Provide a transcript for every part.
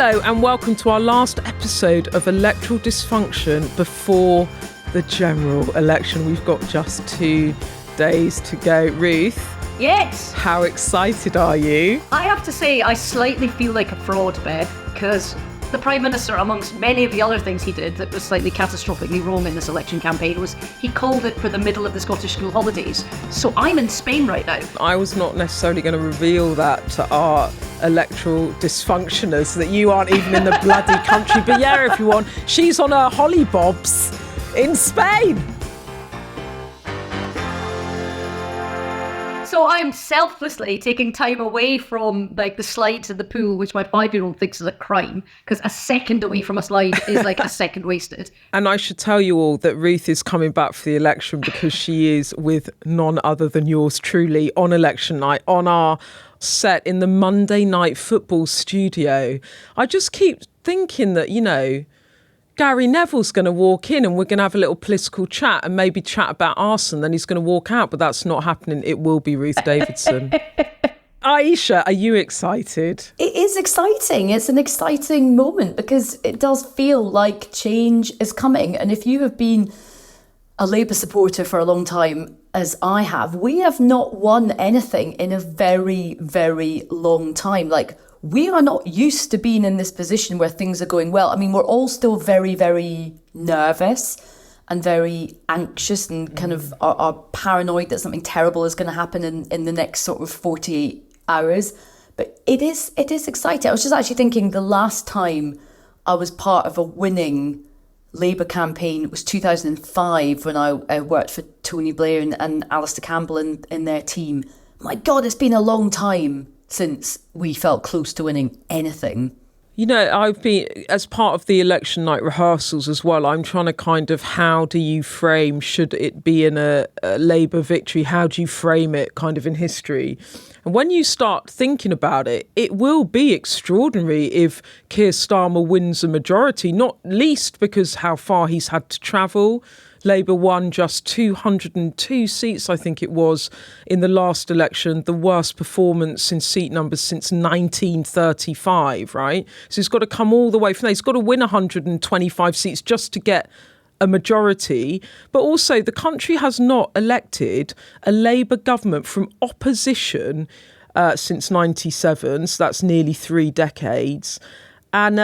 Hello and welcome to our last episode of Electoral Dysfunction before the general election. We've got just 2 days to go. Ruth? Yes. How excited are you? I have to say, I slightly feel like a fraud, Beth, because the Prime Minister, amongst many of the other things he did that was slightly catastrophically wrong in this election campaign, was he called it for the middle of the Scottish school holidays. So I'm in Spain right now. I was not necessarily going to reveal that to our electoral dysfunctioners, that you aren't even in the bloody country. But yeah, everyone, she's on her hollybobs in Spain. So I'm selflessly taking time away from like the slides in the pool, which my 5-year-old thinks is a crime, because a second away from a slide is like a second wasted. And I should tell you all that Ruth is coming back for the election because she is with none other than yours truly on election night, on our set in the Monday Night Football studio. I just keep thinking that, you know, Gary Neville's going to walk in and we're going to have a little political chat and maybe chat about arson. Then he's going to walk out, but that's not happening. It will be Ruth Davidson. Ayesha, are you excited? It is exciting. It's an exciting moment because it does feel like change is coming. And if you have been a Labour supporter for a long time, as I have, we have not won anything in a very, very long time. Like, we are not used to being in this position where things are going well. I mean, we're all still very, very nervous and very anxious and kind of are paranoid that something terrible is going to happen in the next sort of 48 hours. But it is exciting. I was just actually thinking the last time I was part of a winning Labour campaign was 2005 when I worked for Tony Blair and Alistair Campbell in their team. My God, it's been a long time since we felt close to winning anything. You know, I've been, as part of the election night rehearsals as well, I'm trying to kind of, how do you frame, should it be in a Labour victory, how do you frame it kind of in history? And when you start thinking about it, it will be extraordinary if Keir Starmer wins a majority, not least because how far he's had to travel. Labour won just 202 seats, I think it was, in the last election, the worst performance in seat numbers since 1935, right? So he's got to come all the way from there. He's got to win 125 seats just to get a majority. But also, the country has not elected a Labour government from opposition since 97, so that's nearly 3 decades. And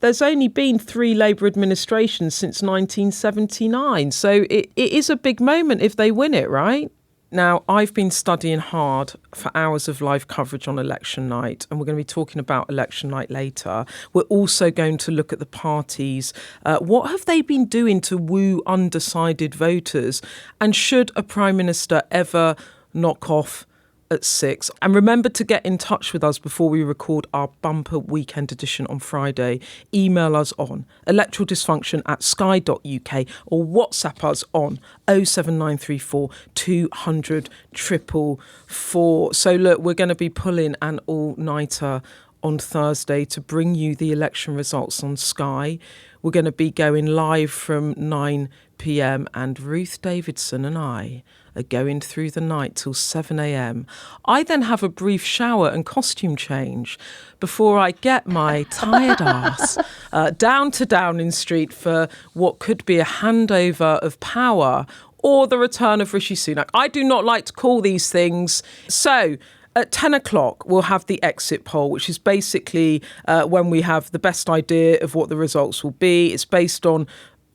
there's only been 3 Labour administrations since 1979. So it is a big moment if they win it, right? Now, I've been studying hard for hours of live coverage on election night, and we're going to be talking about election night later. We're also going to look at the parties. What have they been doing to woo undecided voters? And should a Prime Minister ever knock off at 6? And remember to get in touch with us before we record our bumper weekend edition on Friday. Email us on electoraldysfunction@sky.uk or WhatsApp us on 07934 200 444. So look, we're going to be pulling an all-nighter on Thursday to bring you the election results on Sky. We're going to be going live from 9 p.m. and Ruth Davidson and I are going through the night till 7 a.m. I then have a brief shower and costume change before I get my tired ass down to Downing Street for what could be a handover of power or the return of Rishi Sunak. I do not like to call these things. So at 10 o'clock, we'll have the exit poll, which is basically when we have the best idea of what the results will be. It's based on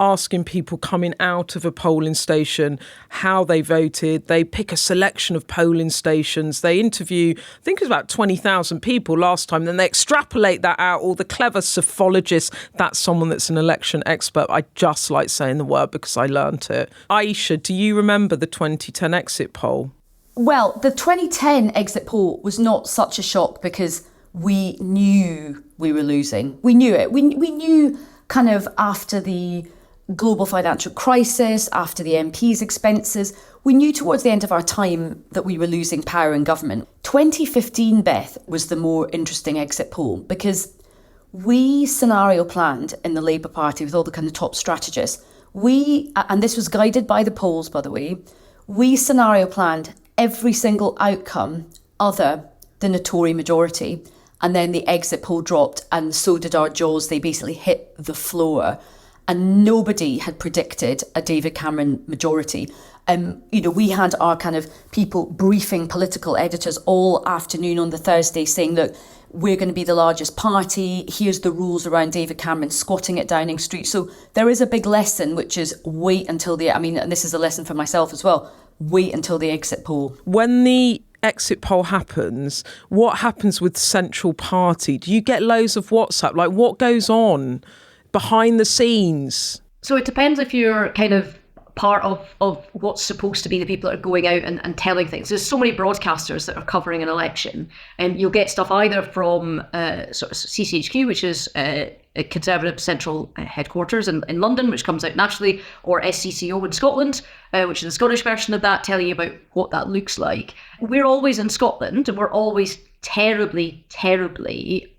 asking people coming out of a polling station how they voted. They pick a selection of polling stations. They interview, I think it was about 20,000 people last time. Then they extrapolate that out. All the clever psephologists, that's someone that's an election expert. I just like saying the word because I learnt it. Ayesha, do you remember the 2010 exit poll? Well, the 2010 exit poll was not such a shock because we knew we were losing. We knew it. We knew kind of after the global financial crisis, after the MP's expenses, we knew towards the end of our time that we were losing power in government. 2015, Beth, was the more interesting exit poll because we scenario planned in the Labour Party with all the kind of top strategists. And this was guided by the polls, by the way, we scenario planned every single outcome other than a Tory majority. And then the exit poll dropped, and so did our jaws. They basically hit the floor. And nobody had predicted a David Cameron majority. We had our kind of people briefing political editors all afternoon on the Thursday saying, look, we're going to be the largest party. Here's the rules around David Cameron squatting at Downing Street. So there is a big lesson, which is wait until and this is a lesson for myself as well, wait until the exit poll. When the exit poll happens, what happens with Central Party? Do you get loads of WhatsApp? Like, what goes on behind the scenes? So it depends if you're kind of part of what's supposed to be the people that are going out and telling things. There's so many broadcasters that are covering an election, and you'll get stuff either from sort of CCHQ, which is a Conservative Central headquarters in London, which comes out nationally, or SCCO in Scotland, which is the Scottish version of that, telling you about what that looks like. We're always in Scotland, and we're always terribly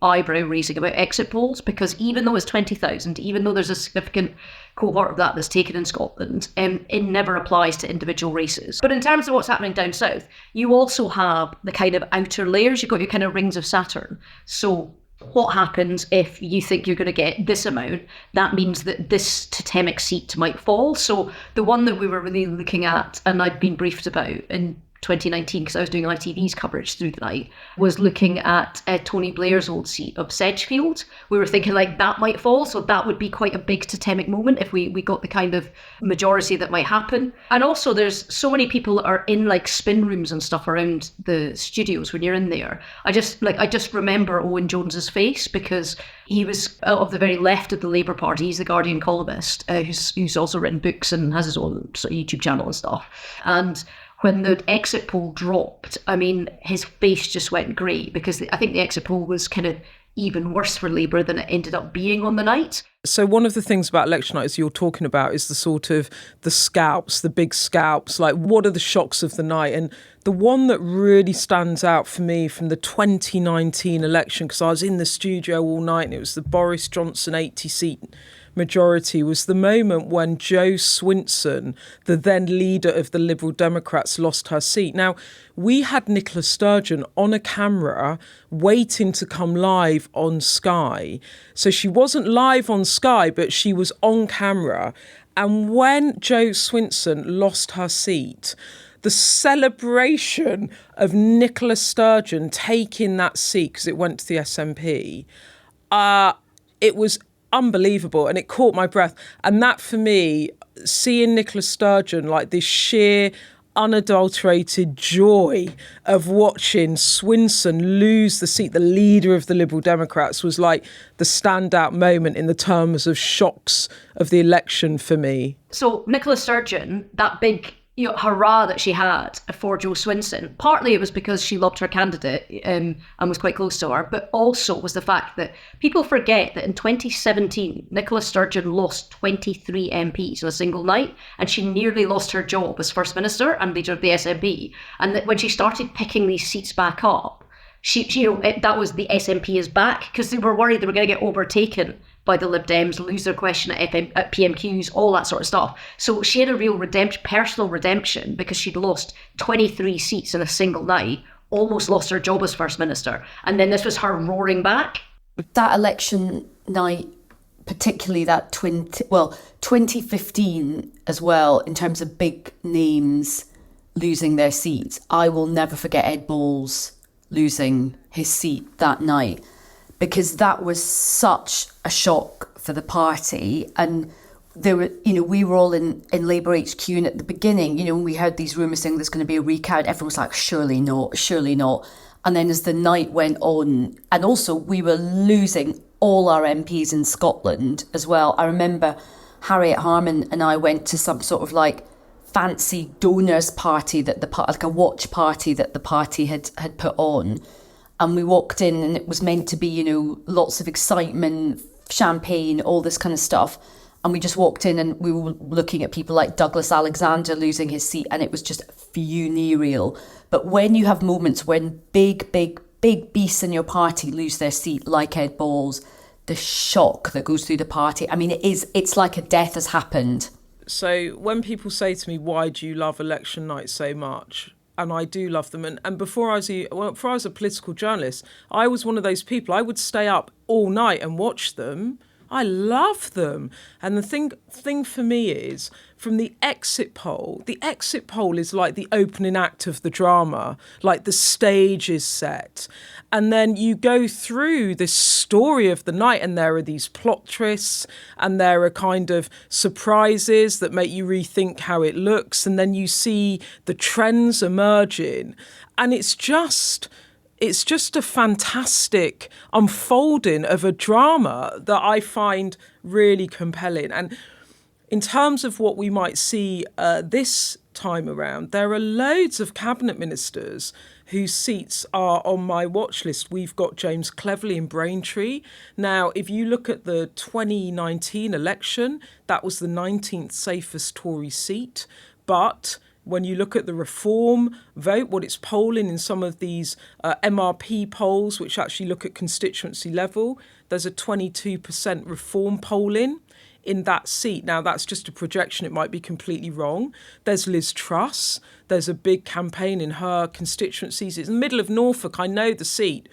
eyebrow raising about exit polls, because even though it's 20,000, even though there's a significant cohort of that that's taken in Scotland, it never applies to individual races. But in terms of what's happening down south, you also have the kind of outer layers. You've got your kind of rings of Saturn. So what happens if you think you're going to get this amount? That means that this totemic seat might fall. So the one that we were really looking at, and I'd been briefed about in 2019, because I was doing ITV's coverage through the night, was looking at Tony Blair's old seat of Sedgefield. We were thinking like that might fall, so that would be quite a big totemic moment if we got the kind of majority that might happen. And also there's so many people that are in like spin rooms and stuff around the studios when you're in there. I just remember Owen Jones's face, because he was out of the very left of the Labour Party. He's the Guardian columnist who's also written books and has his own sort of YouTube channel and stuff. And when the exit poll dropped, I mean, his face just went grey, because I think the exit poll was kind of even worse for Labour than it ended up being on the night. So one of the things about election night, as you're talking about, is the sort of the scalps, the big scalps, like what are the shocks of the night? And the one that really stands out for me from the 2019 election, because I was in the studio all night and it was the Boris Johnson 80-seat majority, was the moment when Jo Swinson, the then leader of the Liberal Democrats, lost her seat. Now, we had Nicola Sturgeon on a camera waiting to come live on Sky. So she wasn't live on Sky, but she was on camera. And when Jo Swinson lost her seat, the celebration of Nicola Sturgeon taking that seat, because it went to the SNP, it was unbelievable, and it caught my breath. And that, for me, seeing Nicola Sturgeon, like this sheer unadulterated joy of watching Swinson lose the seat, the leader of the Liberal Democrats, was like the standout moment in the terms of shocks of the election for me. So Nicola Sturgeon, that big hurrah that she had for Jo Swinson, partly it was because she loved her candidate and was quite close to her, but also was the fact that people forget that in 2017, Nicola Sturgeon lost 23 MPs in a single night, and she nearly lost her job as First Minister and leader of the SNP. And that when she started picking these seats back up, that was the SNP is back, because they were worried they were going to get overtaken by the Lib Dems, lose their question at PMQs, all that sort of stuff. So she had a real personal redemption, because she'd lost 23 seats in a single night, almost lost her job as First Minister. And then this was her roaring back. That election night, particularly that 2015 as well, in terms of big names losing their seats, I will never forget Ed Balls losing his seat that night, because that was such a shock for the party. And there were, we were all in Labour HQ, and at the beginning, when we heard these rumours saying there's going to be a recount, everyone was like, surely not. And then as the night went on, and also we were losing all our MPs in Scotland as well. I remember Harriet Harman and I went to some sort of like fancy donors party that like a watch party that the party had put on. And we walked in and it was meant to be, lots of excitement, champagne, all this kind of stuff. And we just walked in and we were looking at people like Douglas Alexander losing his seat, and it was just funereal. But when you have moments when big beasts in your party lose their seat, like Ed Balls, the shock that goes through the party, I mean, it's like a death has happened. So when people say to me, why do you love election night so much? and I do love them. And before before I was a political journalist, I was one of those people. I would stay up all night and watch them. I love them. And the thing for me is, from the exit poll is like the opening act of the drama, like the stage is set. And then you go through this story of the night, and there are these plot twists, and there are kind of surprises that make you rethink how it looks. And then you see the trends emerging. And it's just a fantastic unfolding of a drama that I find really compelling. And in terms of what we might see this time around, there are loads of cabinet ministers whose seats are on my watch list. We've got James Cleverly in Braintree. Now, if you look at the 2019 election, that was the 19th safest Tory seat. But when you look at the Reform vote, what it's polling in some of these MRP polls, which actually look at constituency level, there's a 22% Reform polling in that seat. Now, that's just a projection. It might be completely wrong. There's Liz Truss. There's a big campaign in her constituencies. It's in the middle of Norfolk. I know the seat.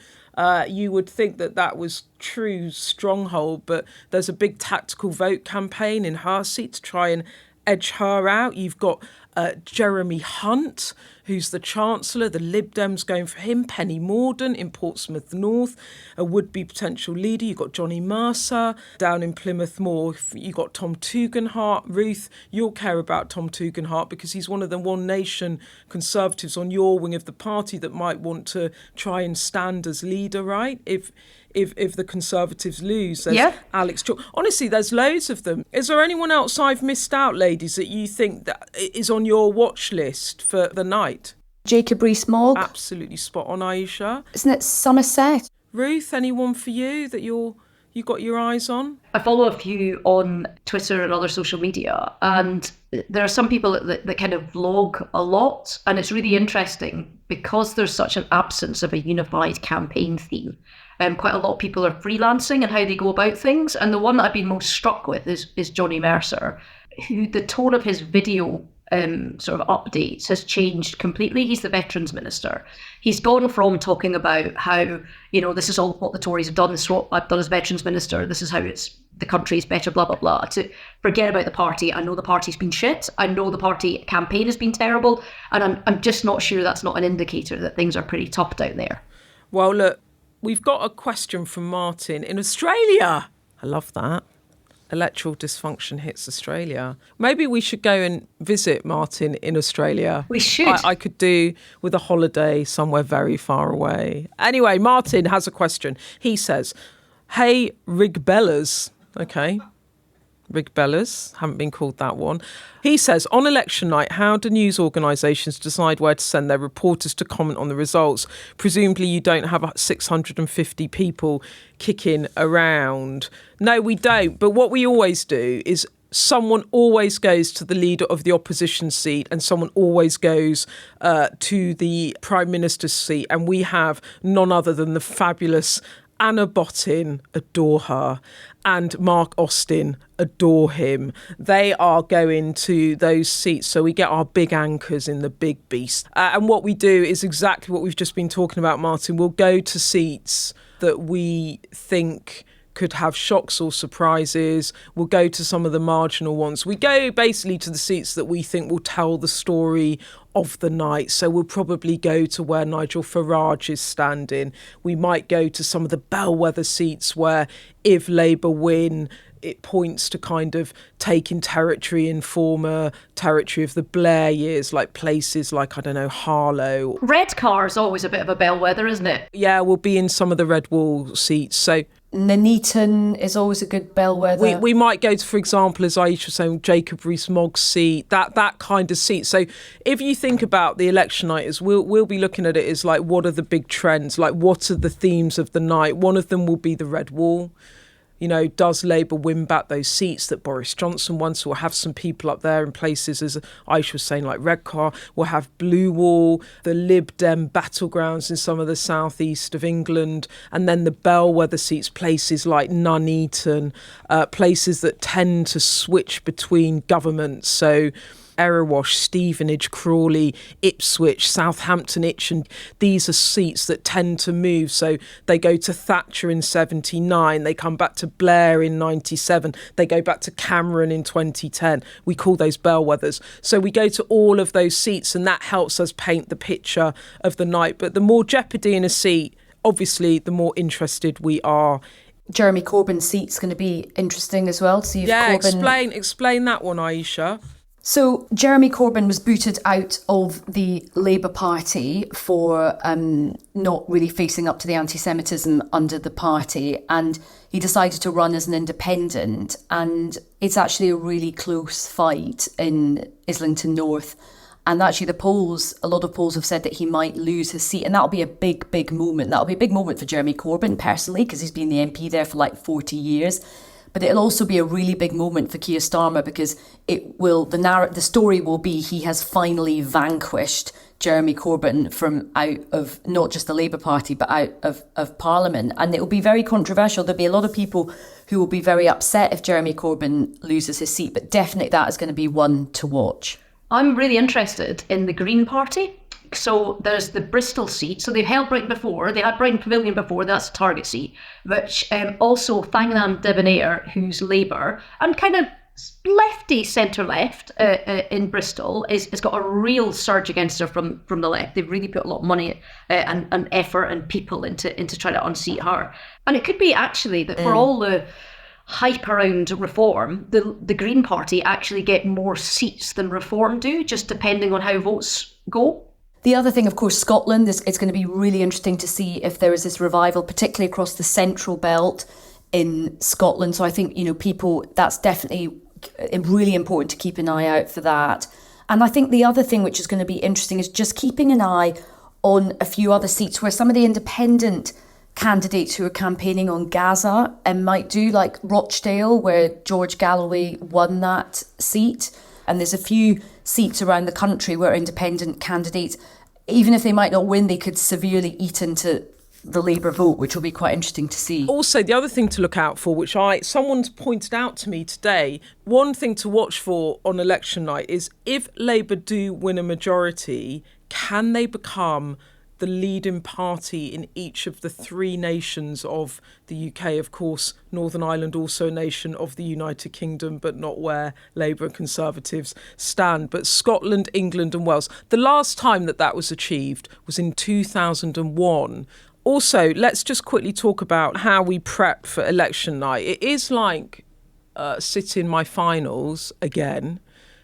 You would think that was true stronghold, but there's a big tactical vote campaign in her seat to try and edge her out. You've got Jeremy Hunt, who's the Chancellor, the Lib Dems going for him. Penny Mordaunt in Portsmouth North, a would-be potential leader. You've got Johnny Mercer down in Plymouth Moor. You've got Tom Tugendhat. Ruth, you'll care about Tom Tugendhat because he's one of the One Nation Conservatives on your wing of the party that might want to try and stand as leader, right? If the Conservatives lose, there's Alex Chalk. Honestly, there's loads of them. Is there anyone else I've missed out, ladies, that you think that is on your watch list for the night? Jacob Rees-Mogg. Absolutely spot on, Ayesha. Isn't it Somerset? Ruth, anyone for you that you got your eyes on? I follow a few on Twitter and other social media, and there are some people that kind of vlog a lot, and it's really interesting because there's such an absence of a unified campaign theme. Quite a lot of people are freelancing and how they go about things, and the one that I've been most struck with is Johnny Mercer, who the tone of his video sort of updates has changed completely. He's the Veterans Minister. He's gone from talking about how, this is all what the Tories have done, this is what I've done as Veterans Minister, this is how the country's better, blah, blah, blah, to forget about the party. I know the party's been shit. I know the party campaign has been terrible. And I'm just not sure that's not an indicator that things are pretty tough down there. Well, look, we've got a question from Martin in Australia. I love that. Electoral dysfunction hits Australia. Maybe we should go and visit Martin in Australia. We should. I could do with a holiday somewhere very far away. Anyway, Martin has a question. He says, hey, Rigbellas. Okay. Rigbellas, haven't been called that one. He says, on election night, how do news organisations decide where to send their reporters to comment on the results? Presumably you don't have 650 people kicking around. No, we don't. But what we always do is someone always goes to the leader of the opposition seat and someone always goes to the Prime Minister's seat. And we have none other than the fabulous Anna Bottin, adore her, and Mark Austin, adore him. They are going to those seats, so we get our big anchors in the big beast. And what we do is exactly what we've just been talking about, Martin. We'll go to seats that we think could have shocks or surprises. We'll go to some of the marginal ones. We go basically to the seats that we think will tell the story of the night. So we'll probably go to where Nigel Farage is standing. We might go to some of the bellwether seats where if Labour win, it points to kind of taking territory in former territory of the Blair years, like places like, I don't know, Harlow. Redcar is always a bit of a bellwether, isn't it? Yeah, we'll be in some of the Red Wall seats. So Nuneaton is always a good bellwether. We might go to, for example, as Ayesha was saying, Jacob Rees-Mogg's seat, that kind of seat. So if you think about the election night, as we'll be looking at it as like, what are the big trends? Like, what are the themes of the night? One of them will be the Red Wall. Does Labour win back those seats that Boris Johnson won? So we'll have some people up there in places, as Aisha was saying, like Redcar. We'll have Blue Wall, the Lib Dem battlegrounds in some of the southeast of England, and then the bellwether seats, places like Nuneaton, places that tend to switch between governments. So Erewash, Stevenage, Crawley, Ipswich, Southampton, Itchen. These are seats that tend to move. So they go to Thatcher in 79, they come back to Blair in 97, they go back to Cameron in 2010. We call those bellwethers. So we go to all of those seats, and that helps us paint the picture of the night. But the more jeopardy in a seat, obviously, the more interested we are. Jeremy Corbyn's seat's going to be interesting as well. So Explain that one, Ayesha. So Jeremy Corbyn was booted out of the Labour Party for not really facing up to the anti-Semitism under the party, and he decided to run as an independent. And it's actually a really close fight in Islington North. And actually a lot of polls have said that he might lose his seat. And that'll be a big, big moment. That'll be a big moment for Jeremy Corbyn personally, because he's been the MP there for like 40 years. But it'll also be a really big moment for Keir Starmer, because the story will be he has finally vanquished Jeremy Corbyn from out of not just the Labour Party, but out of Parliament. And it will be very controversial. There'll be a lot of people who will be very upset if Jeremy Corbyn loses his seat. But definitely that is going to be one to watch. I'm really interested in the Green Party. So there's the Bristol seat. So they've held Brighton before. They had Brighton Pavilion before. That's a target seat. Which also Fangnan Debonair, who's Labour, and kind of lefty centre-left in Bristol, is got a real surge against her from the left. They've really put a lot of money and effort and people into trying to unseat her. And it could be actually that for all the hype around Reform, the Green Party actually get more seats than Reform do, just depending on how votes go. The other thing, of course, Scotland, it's going to be really interesting to see if there is this revival, particularly across the central belt in Scotland. So I think, that's definitely really important to keep an eye out for that. And I think the other thing which is going to be interesting is just keeping an eye on a few other seats where some of the independent candidates who are campaigning on Gaza and might do, like Rochdale, where George Galloway won that seat. And there's a few seats around the country where independent candidates, even if they might not win, they could severely eat into the Labour vote, which will be quite interesting to see. Also, the other thing to look out for, which someone's pointed out to me today, one thing to watch for on election night is if Labour do win a majority, can they become the leading party in each of the three nations of the UK? Of course, Northern Ireland also a nation of the United Kingdom, but not where Labour and Conservatives stand. But Scotland, England and Wales. The last time that was achieved was in 2001. Also, let's just quickly talk about how we prep for election night. It is like sitting my finals again.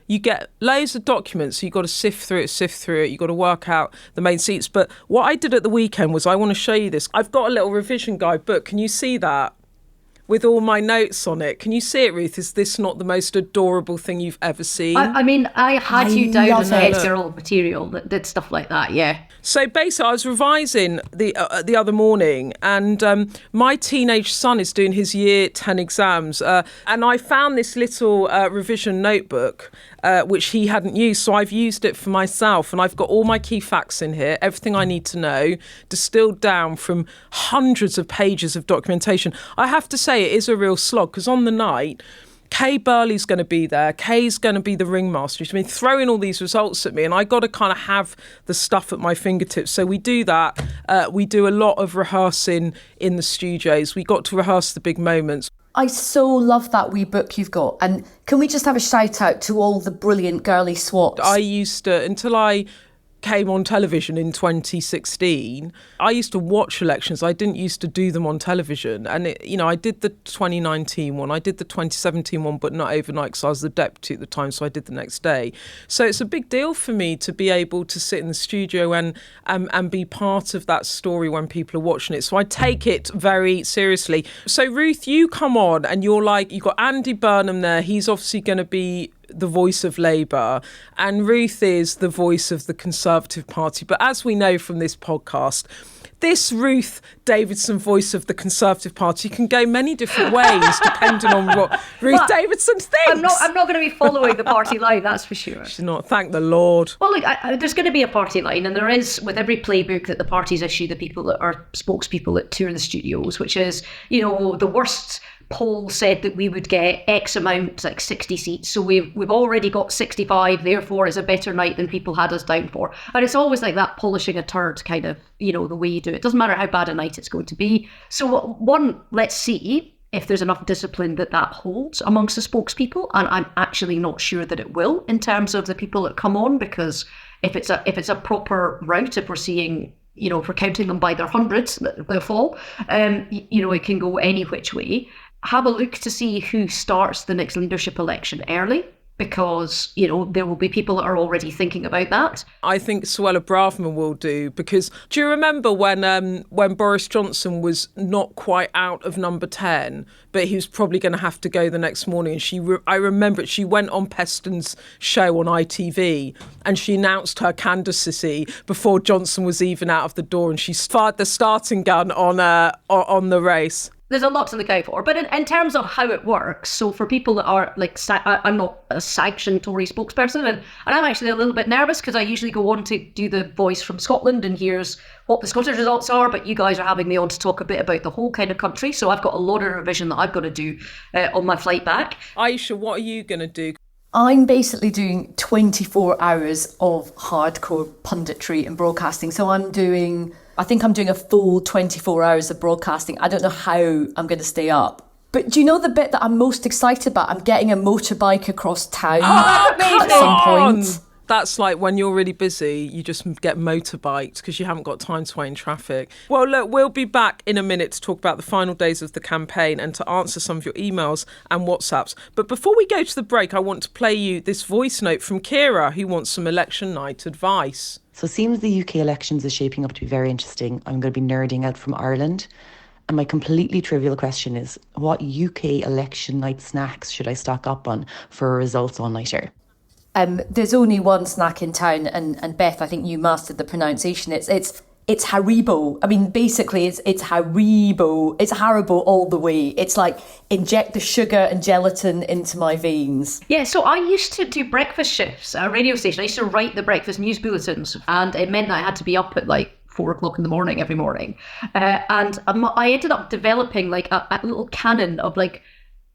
You get loads of documents, so you've got to sift through it, you've got to work out the main seats. But what I did at the weekend was, I want to show you this. I've got a little revision guide book. Can you see that? With all my notes on it. Can you see it, Ruth? Is this not the most adorable thing you've ever seen? I mean, I had you down in the editorial material that did stuff like that, yeah. So basically, I was revising the other morning, and my teenage son is doing his year 10 exams, and I found this little revision notebook, which he hadn't used. So I've used it for myself, and I've got all my key facts in here, everything I need to know, distilled down from hundreds of pages of documentation. I have to say, it is a real slog, because on the night, Kay Burley's going to be there. Kay's going to be the ringmaster. She's been throwing all these results at me, and I got to kind of have the stuff at my fingertips. So we do that. We do a lot of rehearsing in the studios. We got to rehearse the big moments. I so love that wee book you've got. And can we just have a shout out to all the brilliant girly swops? I used to, until I came on television in 2016, I used to watch elections. I didn't used to do them on television. And, I did the 2019 one, I did the 2017 one, but not overnight because I was the deputy at the time, so I did the next day. So it's a big deal for me to be able to sit in the studio and be part of that story when people are watching it. So I take it very seriously. So Ruth, you come on and you've got Andy Burnham there. He's obviously going to be the voice of Labour, and Ruth is the voice of the Conservative Party. But as we know from this podcast, this Ruth Davidson voice of the Conservative Party can go many different ways depending on what Ruth Davidson thinks. I'm not going to be following the party line, that's for sure. She's not, thank the Lord. Well, look, there's going to be a party line, and there is with every playbook that the parties issue, the people that are spokespeople that tour the studios, which is, the worst poll said that we would get X amount, like 60 seats. So we've already got 65, therefore it's a better night than people had us down for. And it's always like that polishing a turd kind of, the way you do it. It doesn't matter how bad a night it's going to be. So one, let's see if there's enough discipline that holds amongst the spokespeople. And I'm actually not sure that it will in terms of the people that come on, because if it's a proper route, if we're seeing, if we're counting them by their hundreds, they'll fall, it can go any which way. Have a look to see who starts the next leadership election early, because, there will be people that are already thinking about that. I think Suella Braverman will do, because do you remember when Boris Johnson was not quite out of number 10, but he was probably going to have to go the next morning? And I remember it, she went on Peston's show on ITV and she announced her candidacy before Johnson was even out of the door, and she fired the starting gun on the race. There's a lot to look out for. But in terms of how it works, so for people that are I'm not a sanctioned Tory spokesperson, and I'm actually a little bit nervous because I usually go on to do the voice from Scotland, and here's what the Scottish results are, but you guys are having me on to talk a bit about the whole kind of country. So I've got a lot of revision that I've got to do on my flight back. Ayesha, what are you going to do? I'm basically doing 24 hours of hardcore punditry and broadcasting. So I think I'm doing a full 24 hours of broadcasting. I don't know how I'm going to stay up. But do you know the bit that I'm most excited about? I'm getting a motorbike across town at some point. That's like when you're really busy, you just get motorbiked because you haven't got time to wait in traffic. Well, look, we'll be back in a minute to talk about the final days of the campaign and to answer some of your emails and WhatsApps. But before we go to the break, I want to play you this voice note from Kira, who wants some election night advice. So it seems the UK elections is shaping up to be very interesting. I'm going to be nerding out from Ireland. And my completely trivial question is, what UK election night snacks should I stock up on for a results all-nighter? There's only one snack in town, and Beth, I think you mastered the pronunciation. It's Haribo. I mean, basically, it's Haribo. It's Haribo all the way. It's like inject the sugar and gelatin into my veins. Yeah, so I used to do breakfast shifts at a radio station. I used to write the breakfast news bulletins, and it meant that I had to be up at 4 o'clock in the morning every morning. And I ended up developing a little cannon of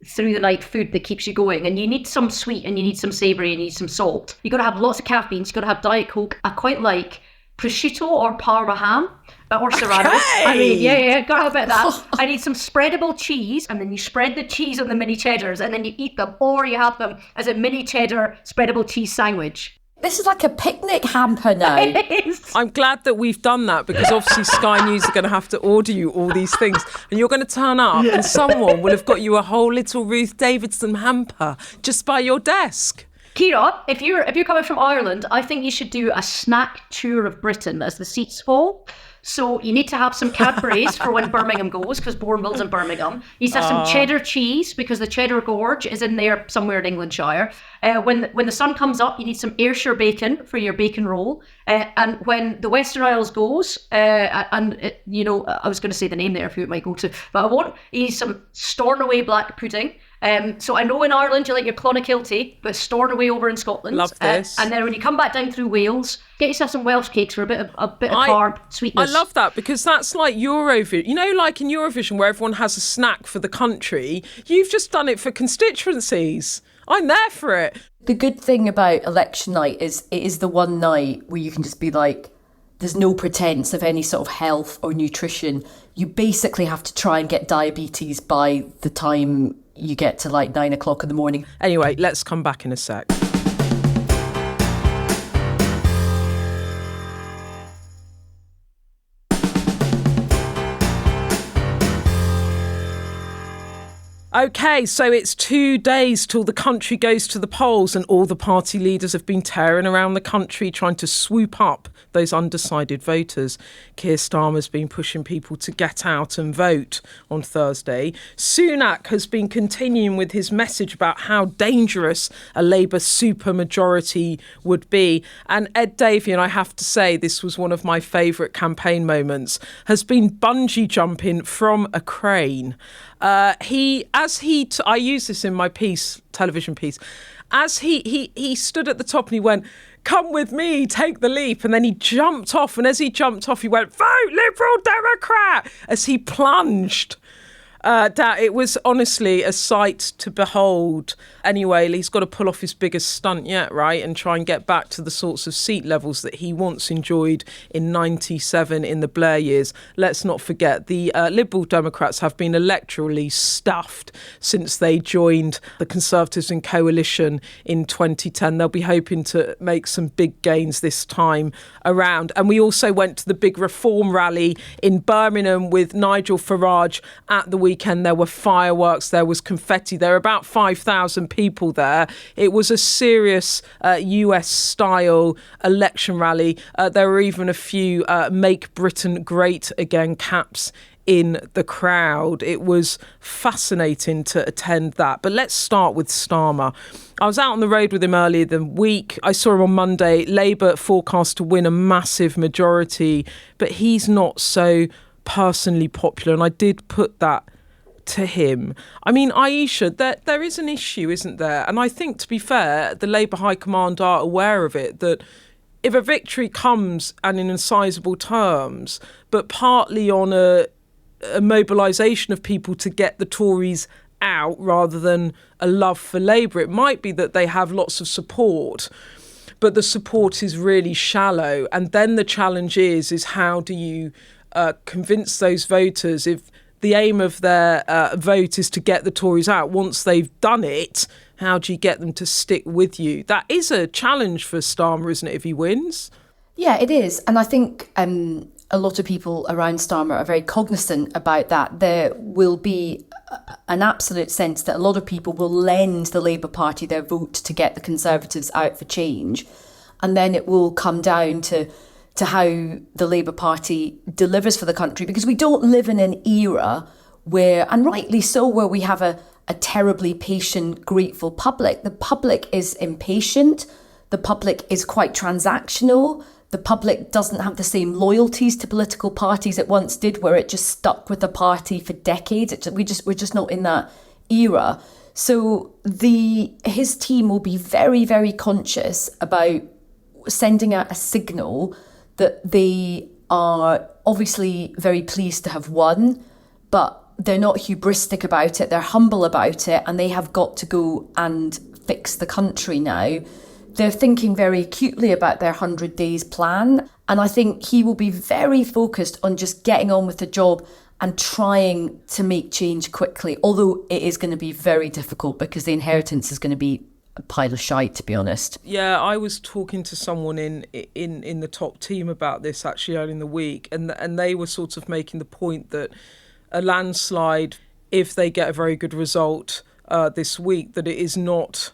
through the night food that keeps you going, and you need some sweet and you need some savoury and you need some salt. You got to have lots of caffeine. You got to have Diet Coke. I quite like prosciutto or Parma ham or Serrano. Okay. I mean, yeah, gotta have a bit of that. I need some spreadable cheese, and then you spread the cheese on the mini cheddars, and then you eat them, or you have them as a mini cheddar spreadable cheese sandwich. This is like a picnic hamper now. It is. I'm glad that we've done that, because obviously Sky News are going to have to order you all these things, and you're going to turn up and someone will have got you a whole little Ruth Davidson hamper just by your desk. Kira, if you're coming from Ireland, I think you should do a snack tour of Britain as the seats fall. So you need to have some Cadbury's for when Birmingham goes, because Bourneville's in Birmingham. You need to have some cheddar cheese, because the cheddar gorge is in there somewhere in Englandshire. When the sun comes up, you need some Ayrshire bacon for your bacon roll. And when the Western Isles goes, I was going to say the name there of who it might go to, but I won't. You need some Stornoway black pudding. So I know in Ireland you like your Clonakilty, but Stornoway over in Scotland. Love this. And then when you come back down through Wales, get yourself some Welsh cakes for a bit of carb sweetness. I love that, because that's like Eurovision. You know, like in Eurovision where everyone has a snack for the country, you've just done it for constituencies. I'm there for it. The good thing about election night is it is the one night where you can just be like, there's no pretense of any sort of health or nutrition. You basically have to try and get diabetes by the time you get to 9 o'clock in the morning. Anyway, let's come back in a sec. OK, so it's 2 days till the country goes to the polls, and all the party leaders have been tearing around the country trying to swoop up those undecided voters. Keir Starmer's been pushing people to get out and vote on Thursday. Sunak has been continuing with his message about how dangerous a Labour supermajority would be. And Ed Davey, and I have to say this was one of my favourite campaign moments, has been bungee jumping from a crane. I use this in my television piece, as he stood at the top and he went, "Come with me, take the leap," and then he jumped off, and as he jumped off he went, "Vote Liberal Democrat," as he plunged. It was honestly a sight to behold. Anyway, he's got to pull off his biggest stunt yet, right? And try and get back to the sorts of seat levels that he once enjoyed in 97 in the Blair years. Let's not forget, the Liberal Democrats have been electorally stuffed since they joined the Conservatives in coalition in 2010. They'll be hoping to make some big gains this time around. And we also went to the big reform rally in Birmingham with Nigel Farage at the weekend. There were fireworks, there was confetti, there were about 5,000 people there. It was a serious US-style election rally. There were even a few Make Britain Great Again caps in the crowd. It was fascinating to attend that. But let's start with Starmer. I was out on the road with him earlier the week. I saw him on Monday. Labour forecast to win a massive majority, but he's not so personally popular. And I did put that to him. I mean, Ayesha, there is an issue, isn't there? And I think, to be fair, the Labour High Command are aware of it, that if a victory comes and in sizable terms, but partly on a mobilisation of people to get the Tories out rather than a love for Labour, it might be that they have lots of support, but the support is really shallow. And then the challenge is how do you convince those voters, if the aim of their vote is to get the Tories out, once they've done it, how do you get them to stick with you? That is a challenge for Starmer, isn't it, if he wins? Yeah, it is. And I think a lot of people around Starmer are very cognizant about that. There will be an absolute sense that a lot of people will lend the Labour Party their vote to get the Conservatives out for change. And then it will come down to how the Labour Party delivers for the country, because we don't live in an era where, and rightly so, where we have a terribly patient, grateful public. The public is impatient. The public is quite transactional. The public doesn't have the same loyalties to political parties it once did, where it just stuck with the party for decades. We're just not in that era. So his team will be very, very conscious about sending out a signal that they are obviously very pleased to have won, but they're not hubristic about it, they're humble about it, and they have got to go and fix the country now. They're thinking very acutely about their 100 days plan, and I think he will be very focused on just getting on with the job and trying to make change quickly, although it is going to be very difficult because the inheritance is going to be a pile of shite, to be honest. Yeah, I was talking to someone in the top team about this actually earlier in the week, and they were sort of making the point that a landslide, if they get a very good result this week, that it is not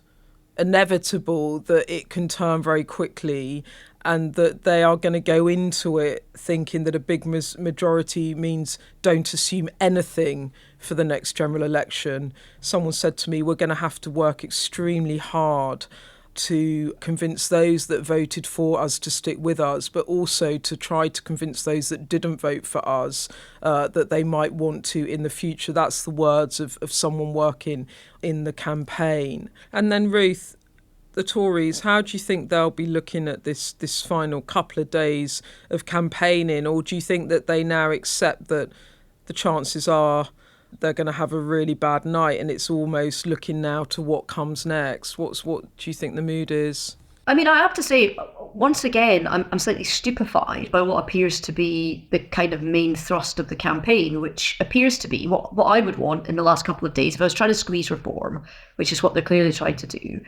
inevitable that it can turn very quickly, and that they are going to go into it thinking that a big majority means don't assume anything for the next general election. Someone said to me, we're going to have to work extremely hard to convince those that voted for us to stick with us, but also to try to convince those that didn't vote for us that they might want to in the future. That's the words of someone working in the campaign. And then Ruth, the Tories, how do you think they'll be looking at this final couple of days of campaigning? Or do you think that they now accept that the chances are they're going to have a really bad night and it's almost looking now to what comes next? What do you think the mood is? I mean, I have to say, once again, I'm slightly stupefied by what appears to be the kind of main thrust of the campaign, which appears to be what I would want in the last couple of days if I was trying to squeeze reform, which is what they're clearly trying to do.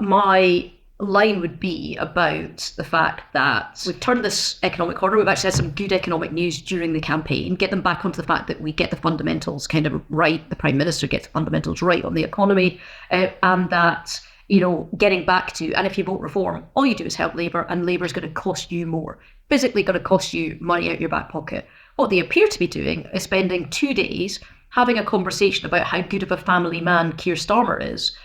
My line would be about the fact that we've turned this economic corner. We've actually had some good economic news during the campaign. Get them back onto the fact that we get the fundamentals kind of right. The Prime Minister gets the fundamentals right on the economy, and that, you know, getting back to, and if you vote reform, all you do is help Labour, and Labour is going to cost you more, physically going to cost you money out your back pocket. What they appear to be doing is spending 2 days having a conversation about how good of a family man Keir Starmer is,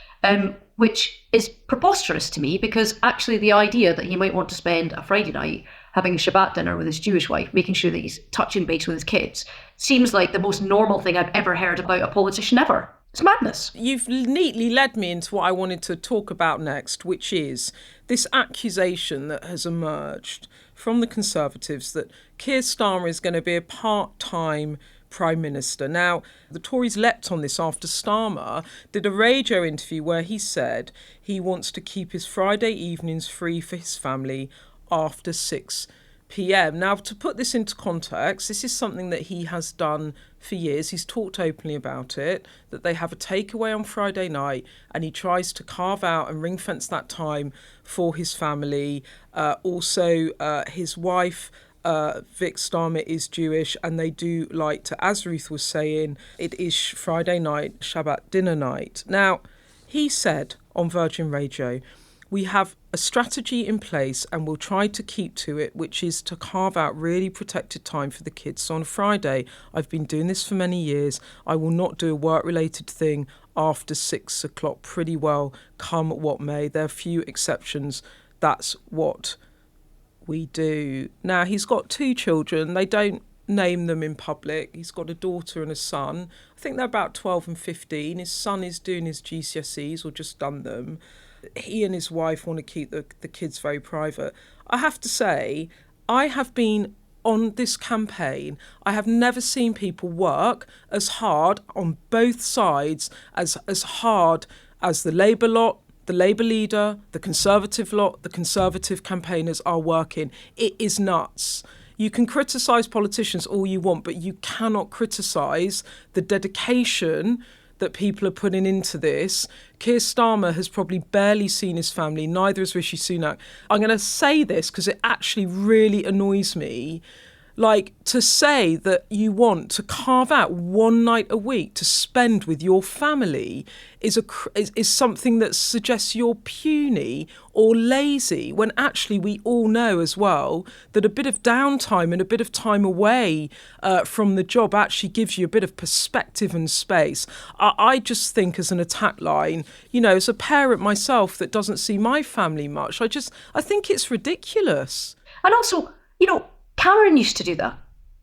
which is preposterous to me, because actually the idea that he might want to spend a Friday night having a Shabbat dinner with his Jewish wife, making sure that he's touching base with his kids, seems like the most normal thing I've ever heard about a politician ever. It's madness. You've neatly led me into what I wanted to talk about next, which is this accusation that has emerged from the Conservatives that Keir Starmer is going to be a part-time Prime Minister. Now, the Tories leapt on this after Starmer did a radio interview where he said he wants to keep his Friday evenings free for his family after 6 p.m. Now, to put this into context, this is something that he has done for years. He's talked openly about it, that they have a takeaway on Friday night and he tries to carve out and ring fence that time for his family. Also, his wife, Vic Starmer, is Jewish, and they do like to, as Ruth was saying, it is Friday night, Shabbat dinner night. Now, he said on Virgin Radio, we have a strategy in place and we'll try to keep to it, which is to carve out really protected time for the kids. So on Friday, I've been doing this for many years. I will not do a work-related thing after 6 o'clock, pretty well come what may. There are a few exceptions. That's what we do. Now, he's got 2 children. They don't name them in public. He's got a daughter and a son. I think they're about 12 and 15. His son is doing his GCSEs or just done them. He and his wife want to keep the kids very private. I have to say, I have been on this campaign. I have never seen people work as hard on both sides, as hard as the Labour lot, the Labour leader, the Conservative lot, the Conservative campaigners are working. It is nuts. You can criticise politicians all you want, but you cannot criticise the dedication that people are putting into this. Keir Starmer has probably barely seen his family, neither has Rishi Sunak. I'm going to say this because it actually really annoys me. Like, to say that you want to carve out one night a week to spend with your family is something that suggests you're puny or lazy, when actually we all know as well that a bit of downtime and a bit of time away from the job actually gives you a bit of perspective and space. I just think, as an attack line, you know, as a parent myself that doesn't see my family much, I think it's ridiculous. And also, you know, Cameron used to do that.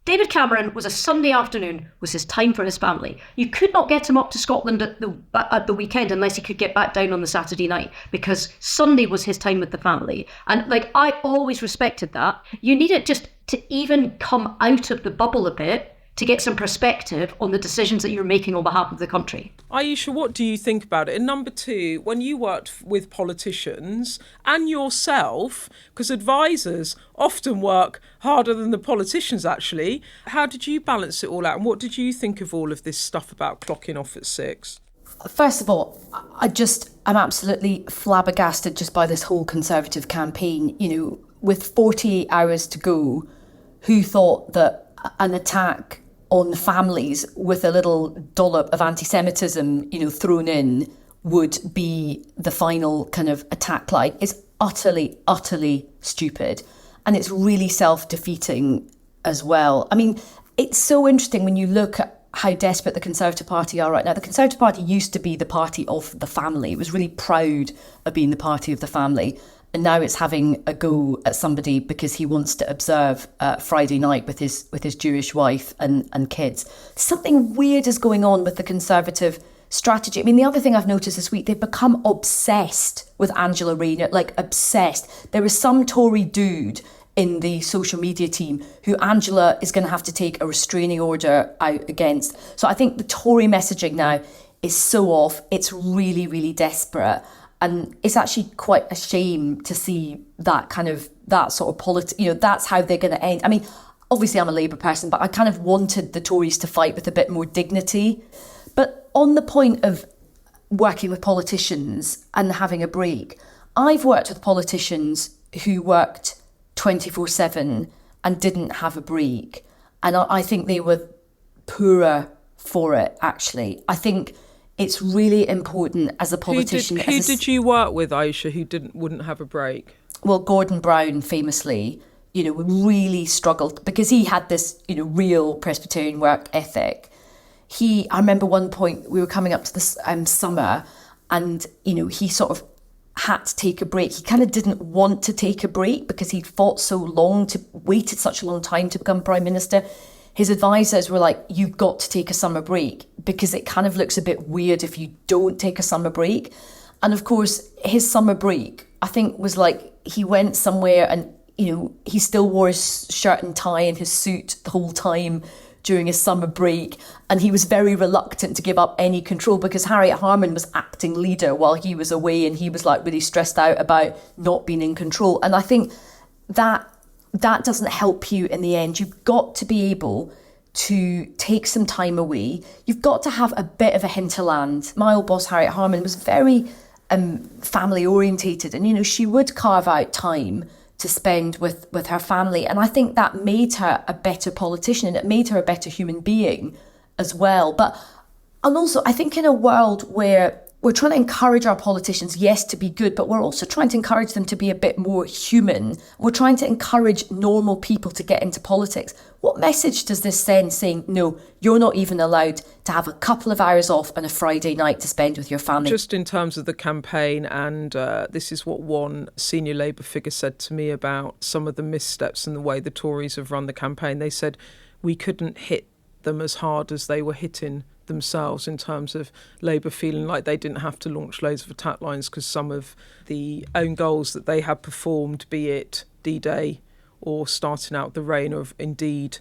David Cameron was a Sunday afternoon, was his time for his family. You could not get him up to Scotland at the weekend unless he could get back down on the Saturday night, because Sunday was his time with the family. And like, I always respected that. You need it just to even come out of the bubble a bit to get some perspective on the decisions that you're making on behalf of the country. Ayesha, what do you think about it? And number 2, when you worked with politicians and yourself, because advisors often work harder than the politicians actually, how did you balance it all out? And what did you think of all of this stuff about clocking off at 6? First of all, I'm absolutely flabbergasted just by this whole Conservative campaign. You know, with 48 hours to go, who thought that an attack on families with a little dollop of anti-Semitism, you know, thrown in would be the final kind of attack line? Is utterly, utterly stupid. And it's really self-defeating as well. I mean, it's so interesting when you look at how desperate the Conservative Party are right now. The Conservative Party used to be the party of the family. It was really proud of being the party of the family. And now it's having a go at somebody because he wants to observe Friday night with his Jewish wife and kids. Something weird is going on with the Conservative strategy. I mean, the other thing I've noticed this week, they've become obsessed with Angela Rayner, like obsessed. There is some Tory dude in the social media team who Angela is going to have to take a restraining order out against. So I think the Tory messaging now is so off. It's really, really desperate. And it's actually quite a shame to see that sort of politics, you know, that's how they're going to end. I mean, obviously I'm a Labour person, but I kind of wanted the Tories to fight with a bit more dignity. But on the point of working with politicians and having a break, I've worked with politicians who worked 24/7 and didn't have a break. And I think they were poorer for it, actually. I think it's really important as a politician. Who did you work with, Ayesha, who wouldn't have a break? Well, Gordon Brown famously, you know, really struggled because he had this, you know, real Presbyterian work ethic. I remember one point we were coming up to this summer, and, you know, he sort of had to take a break. He kind of didn't want to take a break because he'd fought so long, waited such a long time to become Prime Minister. His advisors were like, you've got to take a summer break because it kind of looks a bit weird if you don't take a summer break. And of course, his summer break, I think, was like he went somewhere and, you know, he still wore his shirt and tie and his suit the whole time during his summer break, and he was very reluctant to give up any control because Harriet Harman was acting leader while he was away, and he was like really stressed out about not being in control. And I think that doesn't help you in the end. You've got to be able to take some time away. You've got to have a bit of a hinterland. My old boss Harriet Harman was very family orientated, and she would carve out time to spend with her family, and I think that made her a better politician, and it made her a better human being as well. And also I think in a world where we're trying to encourage our politicians, yes, to be good, but we're also trying to encourage them to be a bit more human. We're trying to encourage normal people to get into politics. What message does this send saying, no, you're not even allowed to have a couple of hours off on a Friday night to spend with your family? Just in terms of the campaign, and this is what one senior Labour figure said to me about some of the missteps and the way the Tories have run the campaign. They said we couldn't hit them as hard as they were hitting themselves, in terms of Labour feeling like they didn't have to launch loads of attack lines because some of the own goals that they had performed, be it D-Day or starting out the reign, or indeed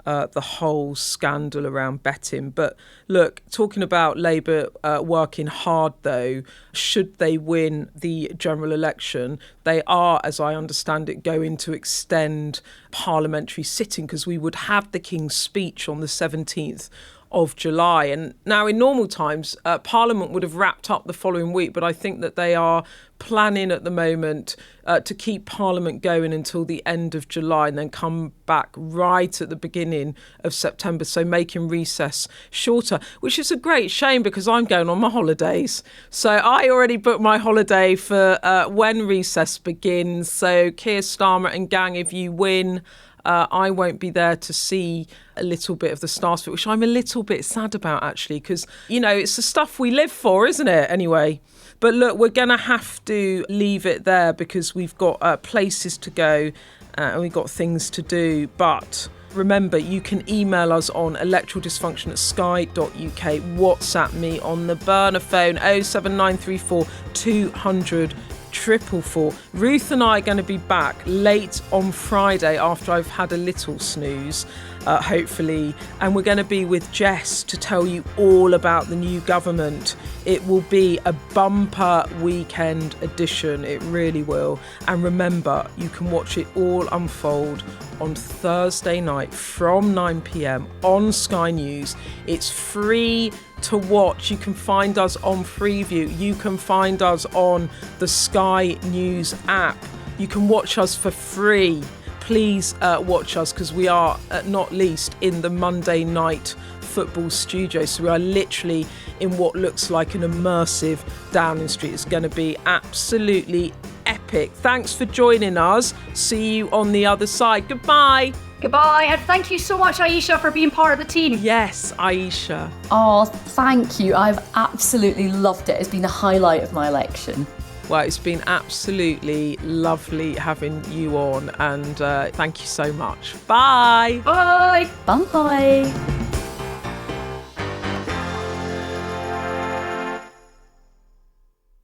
the whole scandal around betting. But look, talking about Labour working hard though, should they win the general election, they are, as I understand it, going to extend parliamentary sitting, because we would have the King's speech on the 17th of July. And now in normal times, Parliament would have wrapped up the following week, but I think that they are planning at the moment to keep Parliament going until the end of July and then come back right at the beginning of September, so making recess shorter, which is a great shame because I'm going on my holidays. So I already booked my holiday for when recess begins. So Keir Starmer and gang, if you win, I won't be there to see a little bit of the start of it, which I'm a little bit sad about, actually, because, it's the stuff we live for, isn't it? Anyway, but look, we're going to have to leave it there because we've got places to go and we've got things to do. But remember, you can email us on electoraldysfunction@sky.uk, WhatsApp me on the burner phone 07934 200 444. Ruth and I are going to be back late on Friday after I've had a little snooze, hopefully, and we're going to be with Jess to tell you all about the new government. It will be a bumper weekend edition, it really will. And remember, you can watch it all unfold on Thursday night from 9 p.m. on Sky News. It's free to watch. You can find us on Freeview. You can find us on the Sky News app. You can watch us for free. Please watch us, because we are, not least, in the Monday night football studio. So we are literally in what looks like an immersive Downing Street. It's going to be absolutely epic. Thanks for joining us. See you on the other side. Goodbye. Goodbye, and thank you so much, Ayesha, for being part of the team. Yes, Ayesha. Oh, thank you. I've absolutely loved it. It's been a highlight of my election. Well, it's been absolutely lovely having you on, and thank you so much. Bye. Bye. Bye.